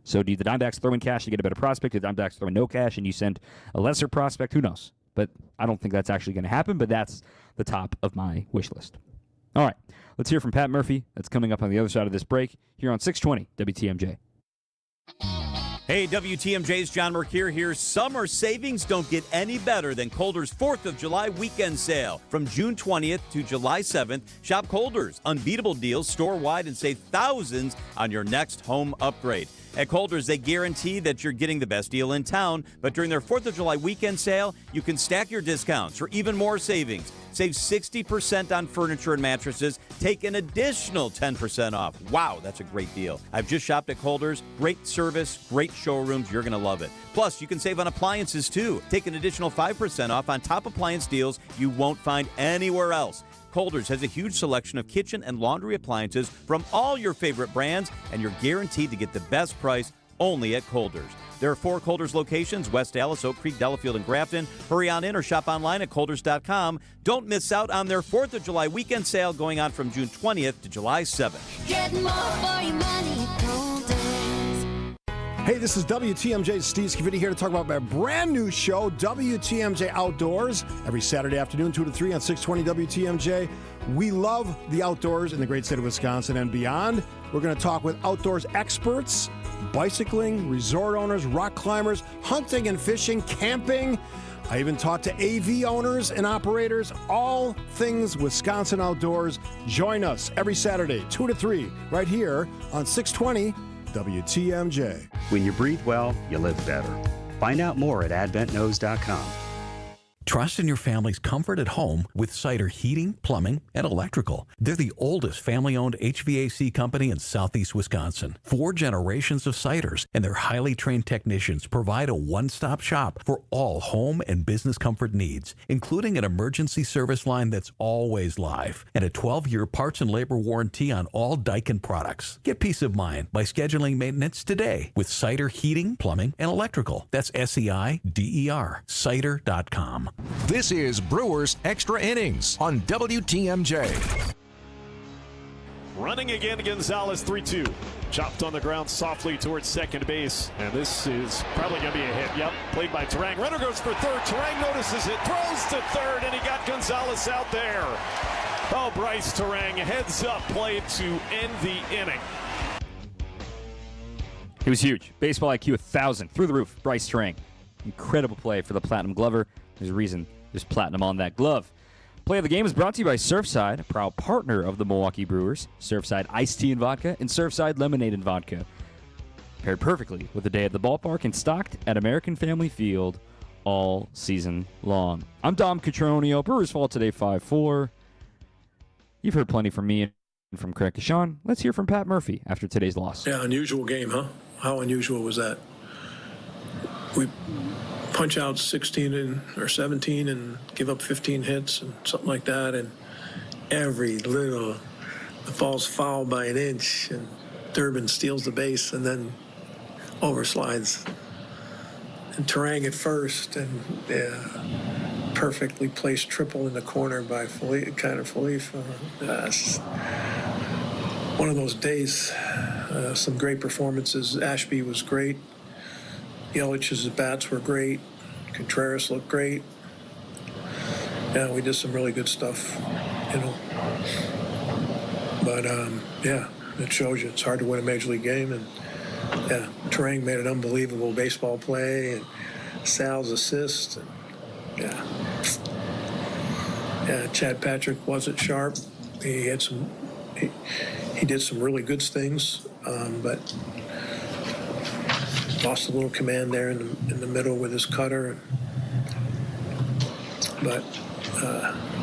So do the Diamondbacks throw in cash to get a better prospect? Do the Diamondbacks throw in no cash and you send a lesser prospect? Who knows? But I don't think that's actually going to happen, but that's the top of my wish list. All right, let's hear from Pat Murphy. That's coming up on the other side of this break here on 620 WTMJ. Hey, WTMJ's John Mercure here. Summer savings don't get any better than Colder's 4th of July weekend sale. From June 20th to July 7th, shop Colder's. Unbeatable deals store-wide and save thousands on your next home upgrade. At Colder's, they guarantee that you're getting the best deal in town, but during their 4th of July weekend sale, you can stack your discounts for even more savings. Save 60% on furniture and mattresses. Take an additional 10% off. Wow, that's a great deal. I've just shopped at Colder's. Great service, great showrooms. You're going to love it. Plus, you can save on appliances, too. Take an additional 5% off on top appliance deals you won't find anywhere else. Colder's has a huge selection of kitchen and laundry appliances from all your favorite brands, and you're guaranteed to get the best price only at Colder's. There are 4 Colder's locations: West Dallas, Oak Creek, Delafield, and Grafton. Hurry on in or shop online at Colders.com. Don't miss out on their 4th of July weekend sale going on from June 20th to July 7th. Get more for your money, Colder's. Hey, this is WTMJ's Steve Scavini here to talk about my brand new show, WTMJ Outdoors, every Saturday afternoon, 2 to 3 on 620 WTMJ. We love the outdoors in the great state of Wisconsin and beyond. We're going to talk with outdoors experts, bicycling, resort owners, rock climbers, hunting and fishing, camping. I even talked to AV owners and operators, all things Wisconsin outdoors. Join us every Saturday, 2 to 3, right here on 620 WTMJ. When you breathe well, you live better. Find out more at adventknows.com. Trust in your family's comfort at home with Cider Heating, Plumbing, and Electrical. They're the oldest family-owned HVAC company in southeast Wisconsin. 4 generations of Ciders, and their highly trained technicians provide a one-stop shop for all home and business comfort needs, including an emergency service line that's always live and a 12-year parts and labor warranty on all Daikin products. Get peace of mind by scheduling maintenance today with Cider Heating, Plumbing, and Electrical. That's SEIDER, cider.com. This is Brewers Extra Innings on WTMJ. Running again, Gonzalez, 3-2. Chopped on the ground softly towards second base. And this is probably going to be a hit. Yep, played by Terang. Runner goes for third. Terang notices it, throws to third, and he got Gonzalez out there. Oh, Bryce Terang, heads up play to end the inning. He was huge. Baseball IQ 1,000. Through the roof. Bryce Terang. Incredible play for the Platinum Glover. There's a reason there's platinum on that glove. Play of the game is brought to you by Surfside, a proud partner of the Milwaukee Brewers. Surfside iced tea and vodka and Surfside lemonade and vodka. Paired perfectly with the day at the ballpark and stocked at American Family Field all season long. I'm Dom Cotroneo. Brewers fall today 5-4. You've heard plenty from me and from Craig Deshawn. Let's hear from Pat Murphy after today's loss. Yeah, unusual game, huh? How unusual was that? We punch out 16 or 17 and give up 15 hits and something like that, and every little, the ball's fouled by an inch, and Durbin steals the base and then overslides. And Terang at first, and perfectly placed triple in the corner by Connor Felipe. It's one of those days. Some great performances. Ashby was great. Yelich's bats were great. Contreras looked great. Yeah, we did some really good stuff, you know. But, yeah, it shows you it's hard to win a Major League game. And, yeah, Terang made an unbelievable baseball play, and Sal's assist. And, yeah, Chad Patrick wasn't sharp. He had some. He did some really good things, but lost a little command there in the middle with his cutter. But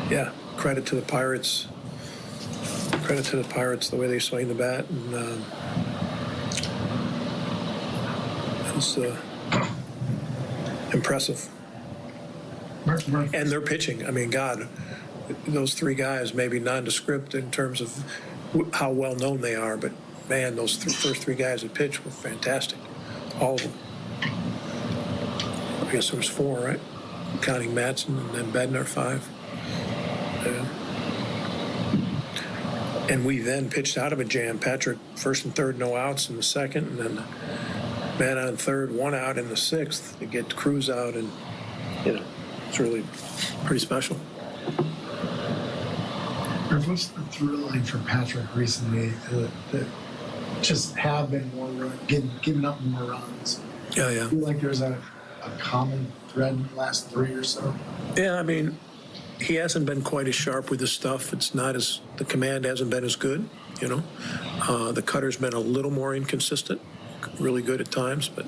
yeah, credit to the Pirates. Credit to the Pirates, the way they swing the bat, and it was impressive. And their pitching. I mean, God, those three guys may be nondescript in terms of how well known they are, but man, those first three guys that pitched were fantastic. All of them. I guess there was four, right? Counting Madsen and then Bednar, 5. And we then pitched out of a jam. Patrick, first and third, no outs in the second, and then man on third, 1 out in the 6th to get Cruz out, and you know, it's really pretty special. What's the through line for Patrick recently that just have been more giving up more runs? Yeah. I feel like there's a common thread in the last 3 or so. Yeah, I mean, he hasn't been quite as sharp with his stuff. It's not as, the command hasn't been as good, you know. The cutter's been a little more inconsistent, really good at times, but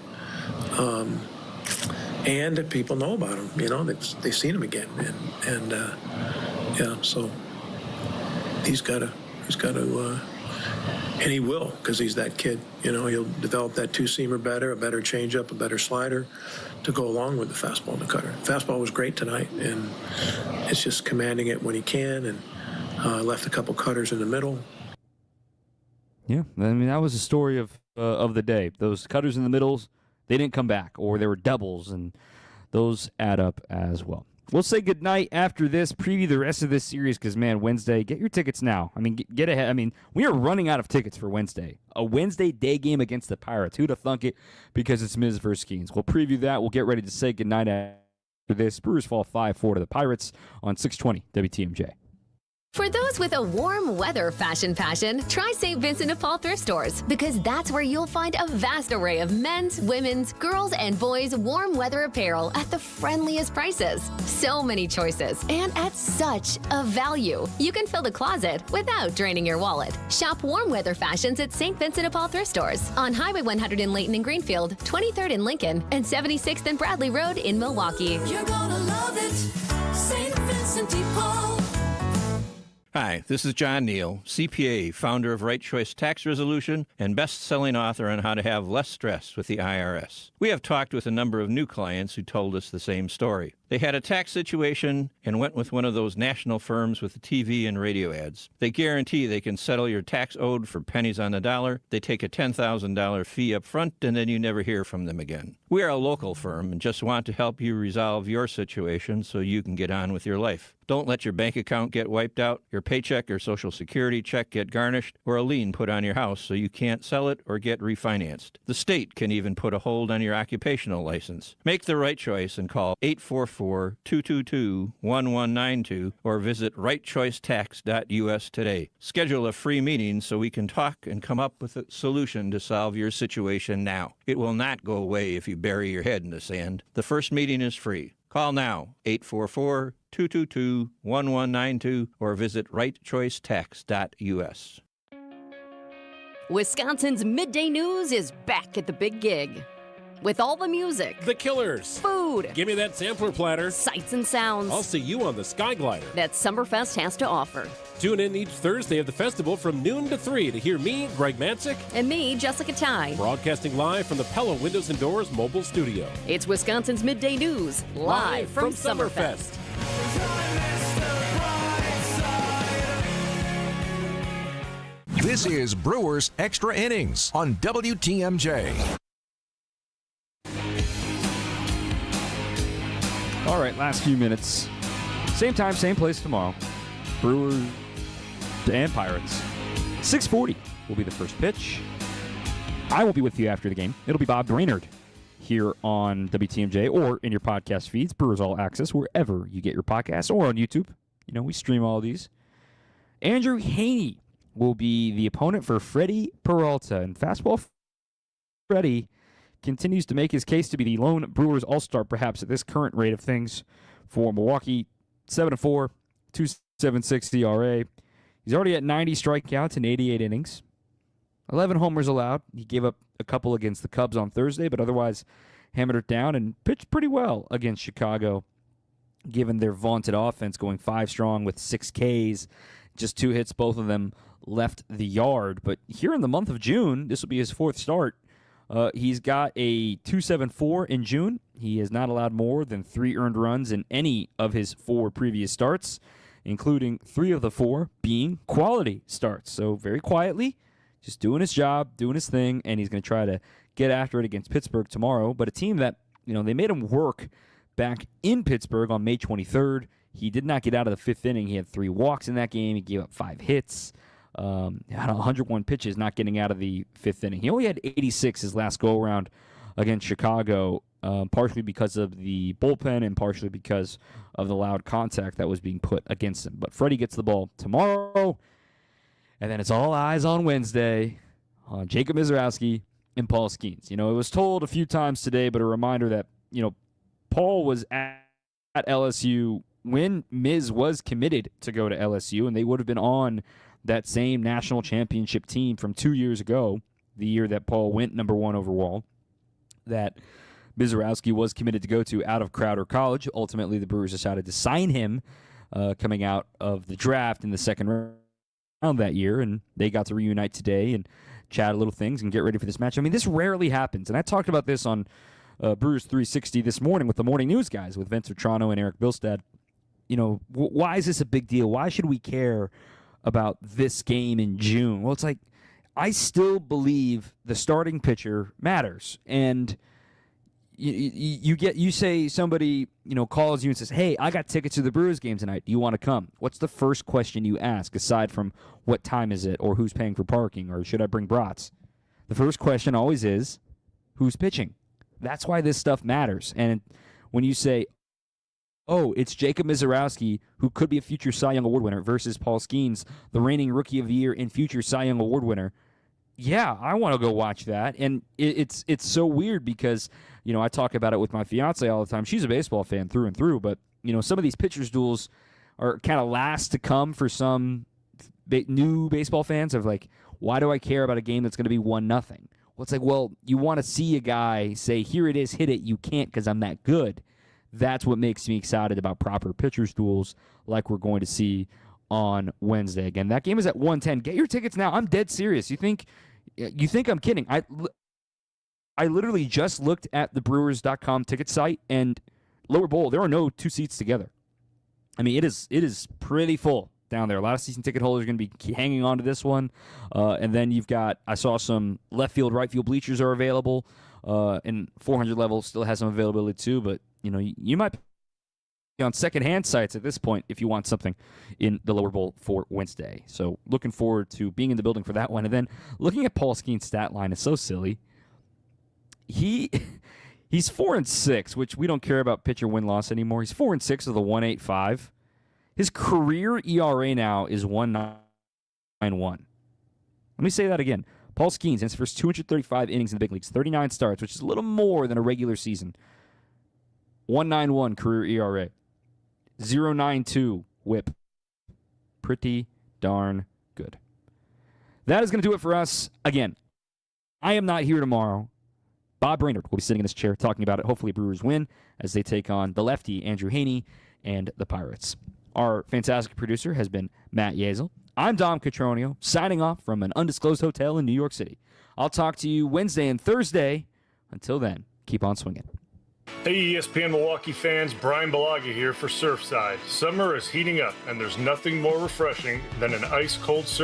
and people know about him, you know, they've seen him again, and yeah, so he's got to, and he will, because he's that kid, you know. He'll develop that two-seamer better, a better changeup, a better slider to go along with the fastball and the cutter. Fastball was great tonight, and it's just commanding it when he can, and left a couple cutters in the middle. Yeah, I mean, that was the story of the day. Those cutters in the middles, they didn't come back, or they were doubles, and those add up as well. We'll say goodnight after this, preview the rest of this series, because, man, Wednesday, get your tickets now. I mean, get ahead. I mean, we are running out of tickets for Wednesday. A Wednesday day game against the Pirates. Who'd have thunk it? Because it's Miz versus Skeens. We'll preview that. We'll get ready to say goodnight after this. Brewers fall 5-4 to the Pirates on 620 WTMJ. For those with a warm weather fashion passion, try St. Vincent de Paul thrift stores, because that's where you'll find a vast array of men's, women's, girls, and boys' warm weather apparel at the friendliest prices. So many choices, and at such a value. You can fill the closet without draining your wallet. Shop warm weather fashions at St. Vincent de Paul thrift stores on Highway 100 in Layton and Greenfield, 23rd in Lincoln, and 76th and Bradley Road in Milwaukee. You're gonna love it, St. Vincent de Paul. Hi, this is John Neal, CPA, founder of Right Choice Tax Resolution and best-selling author on how to have less stress with the IRS. We have talked with a number of new clients who told us the same story. They had a tax situation and went with one of those national firms with the TV and radio ads. They guarantee they can settle your tax owed for pennies on the dollar. They take a $10,000 fee up front, and then you never hear from them again. We are a local firm and just want to help you resolve your situation so you can get on with your life. Don't let your bank account get wiped out, your paycheck or Social Security check get garnished, or a lien put on your house so you can't sell it or get refinanced. The state can even put a hold on your occupational license. Make the right choice and call 844 844-222-1192 or visit rightchoicetax.us today. Schedule a free meeting so we can talk and come up with a solution to solve your situation now. It will not go away if you bury your head in the sand. The first meeting is free. Call now, 844-222-1192 or visit rightchoicetax.us. Wisconsin's Midday News is back at the big gig. With all the music, The Killers, food, give me that sampler platter, sights and sounds I'll see you on the Skyglider that Summerfest has to offer. Tune in each Thursday of the festival from noon to 3 to hear me, Greg Matzik, And me, Jessica Ty. broadcasting live from the Pella Windows and Doors mobile studio. It's Wisconsin's Midday News, live from Summerfest. This is Brewers Extra Innings on WTMJ. All right, last few minutes. Same time, same place tomorrow. Brewers and Pirates. 6:40 will be the first pitch. I will be with you after the game. It'll be Bob Brainerd here on WTMJ or in your podcast feeds, Brewers All Access, wherever you get your podcasts, or on YouTube. You know, we stream all of these. Andrew Haney will be the opponent for Freddie Peralta. And fastball Freddie continues to make his case to be the lone Brewers all-star, perhaps at this current rate of things for Milwaukee. 7-4, 2.76 ERA. He's already at 90 strikeouts in 88 innings. 11 homers allowed. He gave up a couple against the Cubs on Thursday, but otherwise hammered it down and pitched pretty well against Chicago, given their vaunted offense, going 5 strong with 6 Ks. Just 2 hits, both of them left the yard. But here in the month of June, this will be his 4th start. He's got a 2.74 in June. He has not allowed more than 3 earned runs in any of his 4 previous starts, including 3 of the 4 being quality starts. So very quietly, just doing his job, doing his thing, and he's going to try to get after it against Pittsburgh tomorrow. But a team that, they made him work back in Pittsburgh on May 23rd. He did not get out of the 5th inning. He had 3 walks in that game. He gave up 5 hits. Had 101 pitches, not getting out of the 5th inning. He only had 86 his last go-around against Chicago, partially because of the bullpen and partially because of the loud contact that was being put against him. But Freddie gets the ball tomorrow, and then it's all eyes on Wednesday on Jacob Mizorowski and Paul Skeens. It was told a few times today, but a reminder that, Paul was at LSU when Miz was committed to go to LSU, and they would have been on that same national championship team from 2 years ago, the year that Paul went number 1 overall, that Mizorowski was committed to go to out of Crowder College. Ultimately, the Brewers decided to sign him coming out of the draft in the 2nd round that year, and they got to reunite today and chat a little things and get ready for this match. I mean, this rarely happens, and I talked about this on Brewers 360 this morning with the Morning News guys, with Vince Cotroneo and Eric Bilstad. Why is this a big deal? Why should we care about this game in June? Well, it's like, I still believe the starting pitcher matters. And you say somebody, calls you and says, hey, I got tickets to the Brewers game tonight. Do you want to come? What's the first question you ask, aside from what time is it, or who's paying for parking, or should I bring brats? The first question always is, who's pitching? That's why this stuff matters. And when you say, oh, it's Jacob Mizorowski, who could be a future Cy Young Award winner, versus Paul Skeens, the reigning Rookie of the Year and future Cy Young Award winner. Yeah, I want to go watch that. And it's so weird because, I talk about it with my fiance all the time. She's a baseball fan through and through, but, some of these pitchers' duels are kind of last to come for some new baseball fans of like, why do I care about a game that's going to be 1-0? Well, it's like, well, you want to see a guy say, here it is, hit it. You can't because I'm that good. That's what makes me excited about proper pitchers' duels like we're going to see on Wednesday. Again, that game is at 1:10. Get your tickets now. I'm dead serious. You think I'm kidding? I literally just looked at the Brewers.com ticket site, and lower bowl, there are no 2 seats together. I mean, it is pretty full down there. A lot of season ticket holders are going to be hanging on to this one. And then I saw some left field, right field bleachers are available. And 400 level still has some availability too, but you might be on secondhand sites at this point if you want something in the lower bowl for Wednesday. So looking forward to being in the building for that one. And then looking at Paul Skeens' stat line is so silly. He He's 4-6, which we don't care about pitcher win-loss anymore. He's 4-6 with a 1.85. His career ERA now is 1.91. Let me say that again. Paul Skeens, in his first 235 innings in the big leagues, 39 starts, which is a little more than a regular season. 1.91 career ERA. 0.92 whip. Pretty darn good. That is going to do it for us. Again, I am not here tomorrow. Bob Brainerd will be sitting in this chair talking about it. Hopefully Brewers win as they take on the lefty, Andrew Haney, and the Pirates. Our fantastic producer has been Matt Yazel. I'm Dom Cotroneo, signing off from an undisclosed hotel in New York City. I'll talk to you Wednesday and Thursday. Until then, keep on swinging. Hey, ESPN Milwaukee fans, Brian Balaga here for Surfside. Summer is heating up, and there's nothing more refreshing than an ice-cold surf.